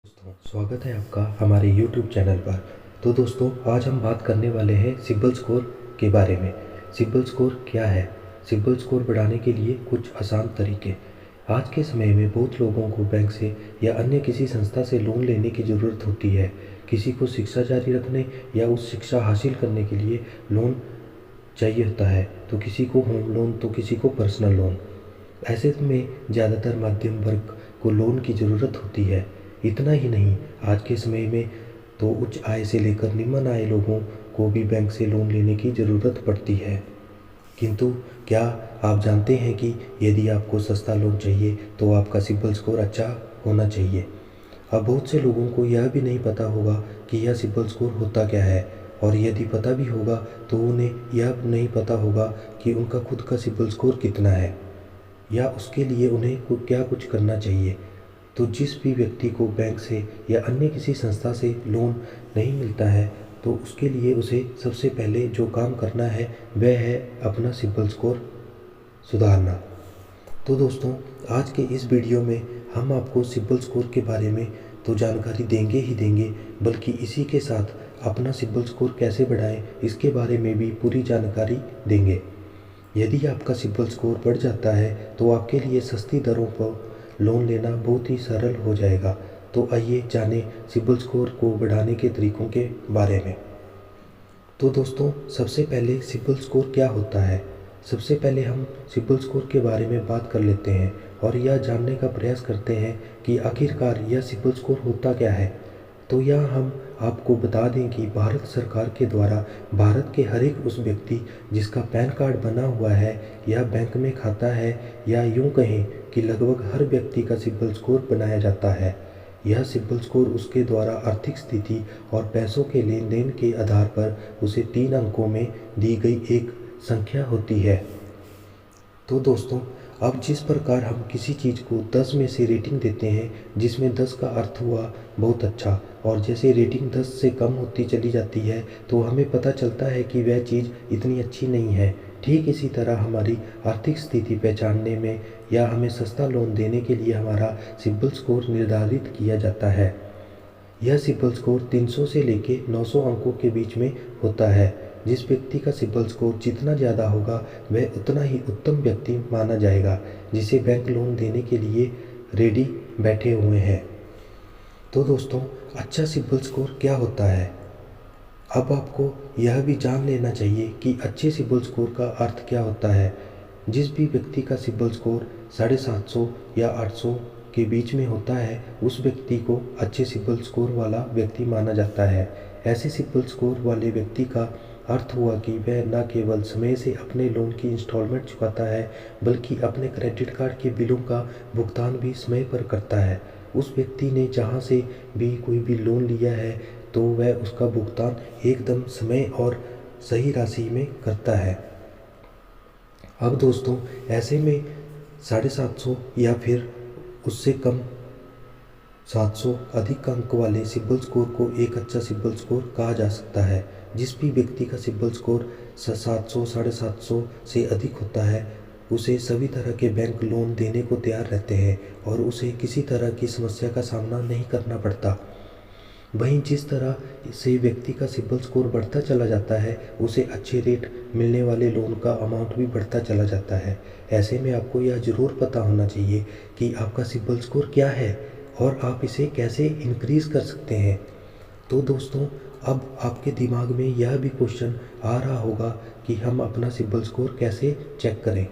दोस्तों, स्वागत है आपका हमारे YouTube चैनल पर। तो दोस्तों, आज हम बात करने वाले हैं सिबिल स्कोर के बारे में। सिबिल स्कोर क्या है? सिबिल स्कोर बढ़ाने के लिए कुछ आसान तरीके। आज के समय में बहुत लोगों को बैंक से या अन्य किसी संस्था से लोन लेने की ज़रूरत होती है। किसी को शिक्षा जारी रखने या उस शिक्षा हासिल करने के लिए लोन चाहिए होता है, तो किसी को होम लोन, तो किसी को पर्सनल लोन। ऐसे में ज़्यादातर मध्यम वर्ग को लोन की ज़रूरत होती है। इतना ही नहीं, आज के समय में तो उच्च आय से लेकर निम्न आय लोगों को भी बैंक से लोन लेने की ज़रूरत पड़ती है। किंतु क्या आप जानते हैं कि यदि आपको सस्ता लोन चाहिए तो आपका सिबिल स्कोर अच्छा होना चाहिए। अब बहुत से लोगों को यह भी नहीं पता होगा कि यह सिबिल स्कोर होता क्या है, और यदि पता भी होगा तो उन्हें यह नहीं पता होगा कि उनका खुद का सिबिल स्कोर कितना है या उसके लिए उन्हें क्या कुछ करना चाहिए। तो जिस भी व्यक्ति को बैंक से या अन्य किसी संस्था से लोन नहीं मिलता है, तो उसके लिए उसे सबसे पहले जो काम करना है वह है अपना सिबिल स्कोर सुधारना। तो दोस्तों, आज के इस वीडियो में हम आपको सिबिल स्कोर के बारे में तो जानकारी देंगे ही देंगे, बल्कि इसी के साथ अपना सिबिल स्कोर कैसे बढ़ाएं इसके बारे में भी पूरी जानकारी देंगे। यदि आपका सिबिल स्कोर बढ़ जाता है तो आपके लिए सस्ती दरों पर लोन लेना बहुत ही सरल हो जाएगा। तो आइए जानें सिबिल स्कोर को बढ़ाने के तरीकों के बारे में। तो दोस्तों, सबसे पहले सिबिल स्कोर क्या होता है? सबसे पहले हम सिबिल स्कोर के बारे में बात कर लेते हैं और यह जानने का प्रयास करते हैं कि आखिरकार यह सिबिल स्कोर होता क्या है। तो यह हम आपको बता दें कि भारत सरकार के द्वारा भारत के हर एक उस व्यक्ति जिसका पैन कार्ड बना हुआ है या बैंक में खाता है, या यूँ कहें कि लगभग हर व्यक्ति का सिबिल स्कोर बनाया जाता है। यह सिबिल स्कोर उसके द्वारा आर्थिक स्थिति और पैसों के लेन देन के आधार पर उसे 3 अंकों में दी गई एक संख्या होती है। तो दोस्तों, अब जिस प्रकार हम किसी चीज़ को 10 में से रेटिंग देते हैं, जिसमें 10 का अर्थ हुआ बहुत अच्छा, और जैसे रेटिंग 10 से कम होती चली जाती है तो हमें पता चलता है कि वह चीज़ इतनी अच्छी नहीं है। ठीक इसी तरह हमारी आर्थिक स्थिति पहचानने में या हमें सस्ता लोन देने के लिए हमारा सिबिल स्कोर निर्धारित किया जाता है। यह सिबिल स्कोर 300 से लेके 900 अंकों के बीच में होता है। जिस व्यक्ति का सिबिल स्कोर जितना ज़्यादा होगा वह उतना ही उत्तम व्यक्ति माना जाएगा, जिसे बैंक लोन देने के लिए रेडी बैठे हुए हैं। तो दोस्तों, अच्छा सिबिल स्कोर क्या होता है? अब आपको यह भी जान लेना चाहिए कि अच्छे सिबिल स्कोर का अर्थ क्या होता है। जिस भी व्यक्ति का सिबिल स्कोर 750 या 800 के बीच में होता है, उस व्यक्ति को अच्छे सिबिल स्कोर वाला व्यक्ति माना जाता है। ऐसे सिबिल स्कोर वाले व्यक्ति का अर्थ हुआ कि वह न केवल समय से अपने लोन की इंस्टॉलमेंट चुकाता है, बल्कि अपने क्रेडिट कार्ड के बिलों का भुगतान भी समय पर करता है। उस व्यक्ति ने जहाँ से भी कोई भी लोन लिया है तो वह उसका भुगतान एकदम समय और सही राशि में करता है। अब दोस्तों, ऐसे में 750 या फिर उससे कम 700 अधिक अंक वाले सिबिल स्कोर को एक अच्छा सिबिल स्कोर कहा जा सकता है। जिस भी व्यक्ति का सिबिल स्कोर 700 750 से अधिक होता है, उसे सभी तरह के बैंक लोन देने को तैयार रहते हैं और उसे किसी तरह की समस्या का सामना नहीं करना पड़ता। वहीं जिस तरह से व्यक्ति का सिबिल स्कोर बढ़ता चला जाता है, उसे अच्छे रेट मिलने वाले लोन का अमाउंट भी बढ़ता चला जाता है। ऐसे में आपको यह ज़रूर पता होना चाहिए कि आपका सिबिल स्कोर क्या है और आप इसे कैसे इंक्रीज़ कर सकते हैं। तो दोस्तों, अब आपके दिमाग में यह भी क्वेश्चन आ रहा होगा कि हम अपना सिबिल स्कोर कैसे चेक करें।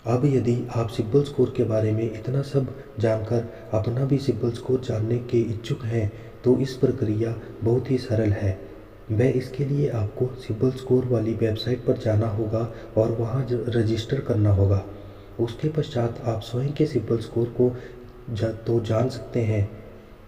अब यदि आप सिबिल स्कोर के बारे में इतना सब जानकर अपना भी सिबिल स्कोर जानने के इच्छुक हैं, तो इस प्रक्रिया बहुत ही सरल है। वह इसके लिए आपको सिबिल स्कोर वाली वेबसाइट पर जाना होगा और वहां रजिस्टर करना होगा। उसके पश्चात आप स्वयं के सिबिल स्कोर को तो जान सकते हैं,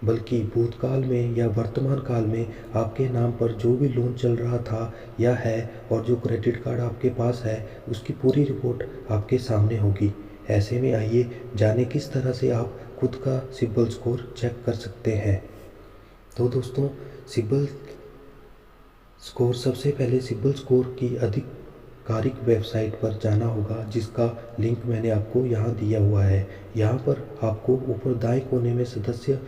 बल्कि भूतकाल में या वर्तमान काल में आपके नाम पर जो भी लोन चल रहा था या है और जो क्रेडिट कार्ड आपके पास है, उसकी पूरी रिपोर्ट आपके सामने होगी। ऐसे में आइए जाने किस तरह से आप खुद का सिबिल स्कोर चेक कर सकते हैं। तो दोस्तों, सिबिल स्कोर सबसे पहले सिबिल स्कोर की आधिकारिक वेबसाइट पर जाना होगा, जिसका लिंक मैंने आपको यहाँ दिया हुआ है। यहाँ पर आपको ऊपर दाएं कोने में सदस्य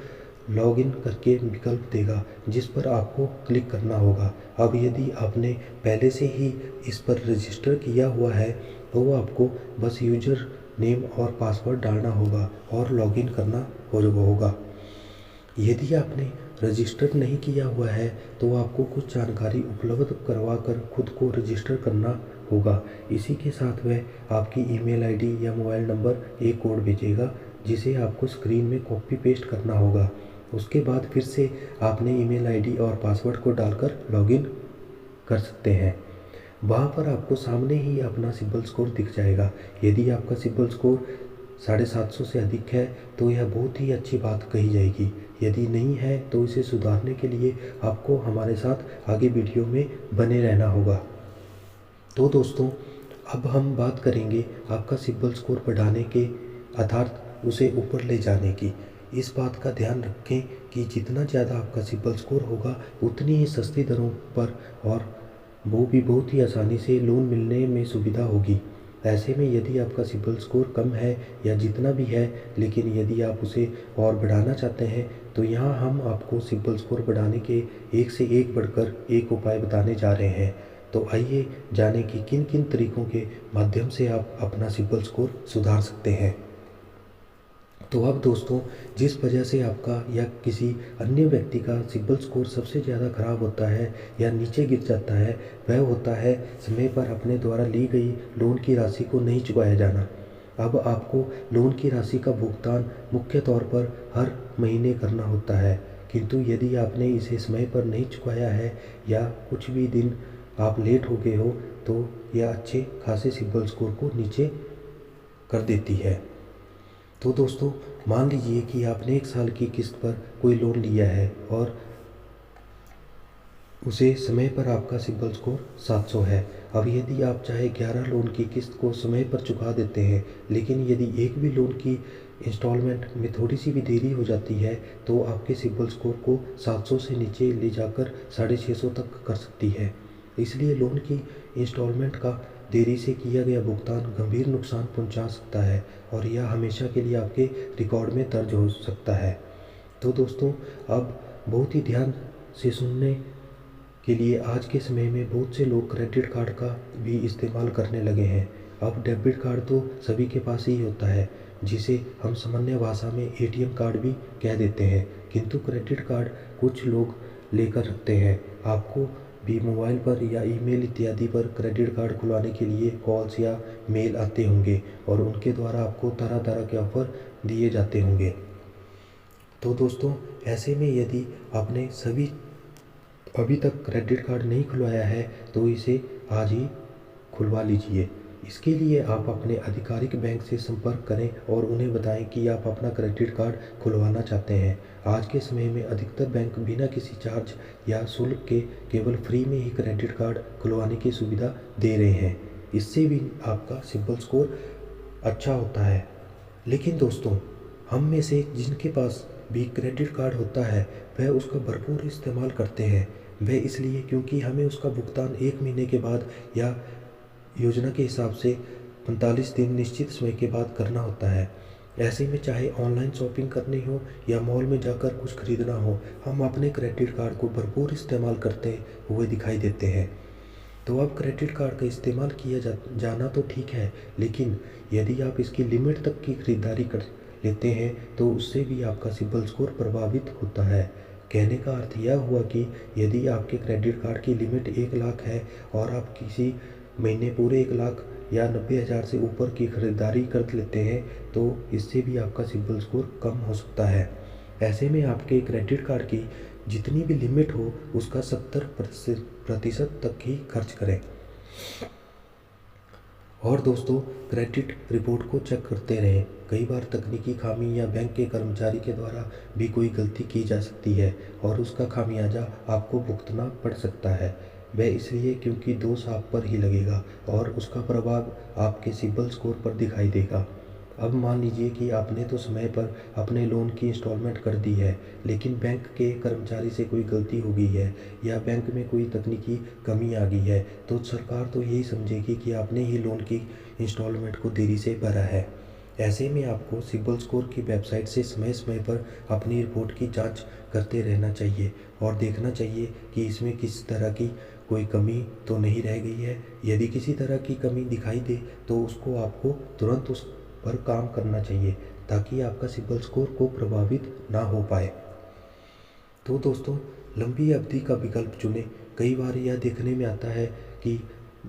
लॉगिन करके विकल्प देगा जिस पर आपको क्लिक करना होगा। अब यदि आपने पहले से ही इस पर रजिस्टर किया हुआ है तो आपको बस यूज़र नेम और पासवर्ड डालना होगा और लॉगिन करना होगा। यदि आपने रजिस्टर नहीं किया हुआ है तो आपको कुछ जानकारी उपलब्ध करवा कर खुद को रजिस्टर करना होगा। इसी के साथ वह आपकी ईमेल आईडी या मोबाइल नंबर एक कोड भेजेगा जिसे आपको स्क्रीन में कॉपी पेस्ट करना होगा। उसके बाद फिर से आपने ईमेल आईडी और पासवर्ड को डालकर लॉगिन कर सकते हैं। वहाँ पर आपको सामने ही अपना सिबिल स्कोर दिख जाएगा। यदि आपका सिबिल स्कोर 750 से अधिक है तो यह बहुत ही अच्छी बात कही जाएगी। यदि नहीं है तो इसे सुधारने के लिए आपको हमारे साथ आगे वीडियो में बने रहना होगा। तो दोस्तों, अब हम बात करेंगे आपका सिबिल स्कोर बढ़ाने के अर्थात उसे ऊपर ले जाने की। इस बात का ध्यान रखें कि जितना ज़्यादा आपका सिबिल स्कोर होगा उतनी ही सस्ती दरों पर और वो भी बहुत ही आसानी से लोन मिलने में सुविधा होगी। ऐसे में यदि आपका सिबिल स्कोर कम है या जितना भी है, लेकिन यदि आप उसे और बढ़ाना चाहते हैं तो यहाँ हम आपको सिबिल स्कोर बढ़ाने के एक से एक बढ़कर एक उपाय बताने जा रहे हैं। तो आइए जानें कि किन किन तरीकों के माध्यम से आप अपना सिबिल स्कोर सुधार सकते हैं। तो अब दोस्तों, जिस वजह से आपका या किसी अन्य व्यक्ति का सिबिल स्कोर सबसे ज़्यादा खराब होता है या नीचे गिर जाता है, वह होता है समय पर अपने द्वारा ली गई लोन की राशि को नहीं चुकाया जाना। अब आपको लोन की राशि का भुगतान मुख्य तौर पर हर महीने करना होता है, किंतु यदि आपने इसे समय पर नहीं चुकाया है या कुछ भी दिन आप लेट हो गए हो तो यह अच्छे खासे सिबिल स्कोर को नीचे कर देती है। तो दोस्तों, मान लीजिए कि आपने 1 साल की किस्त पर कोई लोन लिया है और उसे समय पर आपका सिबिल स्कोर 700 है। अब यदि आप चाहे 11 लोन की किस्त को समय पर चुका देते हैं, लेकिन यदि एक भी लोन की इंस्टॉलमेंट में थोड़ी सी भी देरी हो जाती है तो आपके सिबिल स्कोर को 700 से नीचे ले जाकर 650 तक कर सकती है। इसलिए लोन की इंस्टॉलमेंट का देरी से किया गया भुगतान गंभीर नुकसान पहुंचा सकता है और यह हमेशा के लिए आपके रिकॉर्ड में दर्ज हो सकता है। तो दोस्तों, अब बहुत ही ध्यान से सुनने के लिए आज के समय में बहुत से लोग क्रेडिट कार्ड का भी इस्तेमाल करने लगे हैं। अब डेबिट कार्ड तो सभी के पास ही होता है, जिसे हम सामान्य भाषा में एटीएम कार्ड भी कह देते हैं, किंतु क्रेडिट कार्ड कुछ लोग लेकर रखते हैं। आपको भी मोबाइल पर या ईमेल इत्यादि पर क्रेडिट कार्ड खुलवाने के लिए कॉल्स या मेल आते होंगे और उनके द्वारा आपको तरह तरह के ऑफ़र दिए जाते होंगे। तो दोस्तों, ऐसे में यदि आपने अभी तक क्रेडिट कार्ड नहीं खुलवाया है तो इसे आज ही खुलवा लीजिए। इसके लिए आप अपने आधिकारिक बैंक से संपर्क करें और उन्हें बताएं कि आप अपना क्रेडिट कार्ड खुलवाना चाहते हैं। आज के समय में अधिकतर बैंक बिना किसी चार्ज या शुल्क के केवल फ्री में ही क्रेडिट कार्ड खुलवाने की सुविधा दे रहे हैं। इससे भी आपका सिबिल स्कोर अच्छा होता है। लेकिन दोस्तों, हम में से जिनके पास भी क्रेडिट कार्ड होता है वह उसका भरपूर इस्तेमाल करते हैं। वह इसलिए क्योंकि हमें उसका भुगतान 1 महीने के बाद या योजना के हिसाब से 45 दिन निश्चित समय के बाद करना होता है। ऐसे में चाहे ऑनलाइन शॉपिंग करनी हो या मॉल में जाकर कुछ खरीदना हो, हम अपने क्रेडिट कार्ड को भरपूर इस्तेमाल करते हुए दिखाई देते हैं। तो अब क्रेडिट कार्ड का इस्तेमाल किया जाना तो ठीक है, लेकिन यदि आप इसकी लिमिट तक की खरीदारी कर लेते हैं तो उससे भी आपका सिबिल स्कोर प्रभावित होता है। कहने का अर्थ यह हुआ कि यदि आपके क्रेडिट कार्ड की लिमिट 1 लाख है और आप किसी महीने पूरे 1 लाख या 90,000 से ऊपर की खरीदारी कर लेते हैं तो इससे भी आपका सिबिल स्कोर कम हो सकता है। ऐसे में आपके क्रेडिट कार्ड की जितनी भी लिमिट हो उसका 70% तक ही खर्च करें। और दोस्तों, क्रेडिट रिपोर्ट को चेक करते रहें। कई बार तकनीकी खामी या बैंक के कर्मचारी के द्वारा भी कोई गलती की जा सकती है और उसका खामियाजा आपको भुगतना पड़ सकता है। वह इसलिए क्योंकि दोष आप पर ही लगेगा और उसका प्रभाव आपके सिबिल स्कोर पर दिखाई देगा। अब मान लीजिए कि आपने तो समय पर अपने लोन की इंस्टॉलमेंट कर दी है, लेकिन बैंक के कर्मचारी से कोई गलती हो गई है या बैंक में कोई तकनीकी कमी आ गई है, तो सरकार तो यही समझेगी कि आपने ही लोन की इंस्टॉलमेंट को देरी से भरा है। ऐसे में आपको सिबिल स्कोर की वेबसाइट से समय समय पर अपनी रिपोर्ट की जांच करते रहना चाहिए और देखना चाहिए कि इसमें किस तरह की कोई कमी तो नहीं रह गई है। यदि किसी तरह की कमी दिखाई दे तो उसको आपको तुरंत उस पर काम करना चाहिए ताकि आपका सिबिल स्कोर को प्रभावित ना हो पाए। तो दोस्तों, लंबी अवधि का विकल्प चुनें। कई बार यह देखने में आता है कि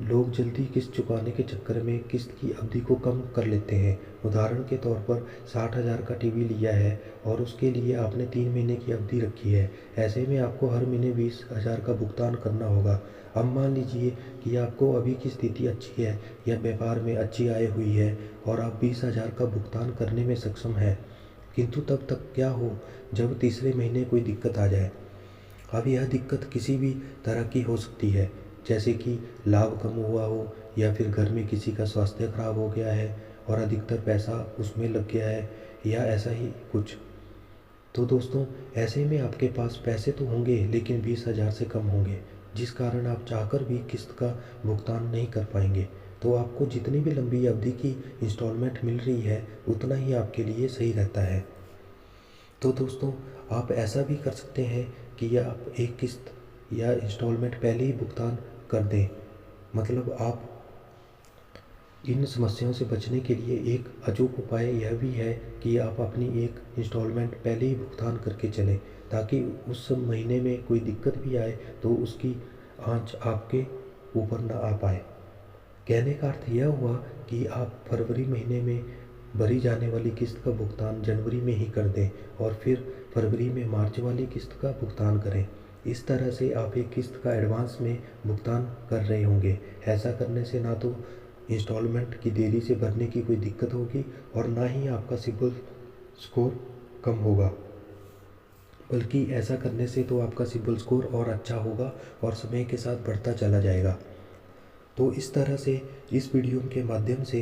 लोग जल्दी किस्त चुकाने के चक्कर में किस्त की अवधि को कम कर लेते हैं। उदाहरण के तौर पर 60,000 का टीवी लिया है और उसके लिए आपने 3 महीने की अवधि रखी है। ऐसे में आपको हर महीने 20,000 का भुगतान करना होगा। अब मान लीजिए कि आपको अभी की स्थिति अच्छी है या व्यापार में अच्छी आय हुई है और आप 20,000 का भुगतान करने में सक्षम हैं, किंतु तब तक क्या हो जब तीसरे महीने कोई दिक्कत आ जाए। अब यह दिक्कत किसी भी तरह की हो सकती है, जैसे कि लाभ कम हुआ हो या फिर घर में किसी का स्वास्थ्य खराब हो गया है और अधिकतर पैसा उसमें लग गया है या ऐसा ही कुछ। तो दोस्तों, ऐसे में आपके पास पैसे तो होंगे लेकिन 20,000 से कम होंगे, जिस कारण आप चाहकर भी किस्त का भुगतान नहीं कर पाएंगे। तो आपको जितनी भी लंबी अवधि की इंस्टॉलमेंट मिल रही है उतना ही आपके लिए सही रहता है। तो दोस्तों, आप ऐसा भी कर सकते हैं कि आप एक किस्त या इंस्टॉलमेंट पहले ही भुगतान कर दें। मतलब आप इन समस्याओं से बचने के लिए एक अचूक उपाय यह भी है कि आप अपनी एक इंस्टॉलमेंट पहले ही भुगतान करके चलें, ताकि उस महीने में कोई दिक्कत भी आए तो उसकी आंच आपके ऊपर ना आ पाए। कहने का अर्थ यह हुआ कि आप फरवरी महीने में भरी जाने वाली किस्त का भुगतान जनवरी में ही कर दें और फिर फरवरी में मार्च वाली किस्त का भुगतान करें। इस तरह से आप एक किस्त का एडवांस में भुगतान कर रहे होंगे। ऐसा करने से ना तो इंस्टॉलमेंट की देरी से भरने की कोई दिक्कत होगी और ना ही आपका सिबिल स्कोर कम होगा, बल्कि ऐसा करने से तो आपका सिबिल स्कोर और अच्छा होगा और समय के साथ बढ़ता चला जाएगा। तो इस तरह से इस वीडियो के माध्यम से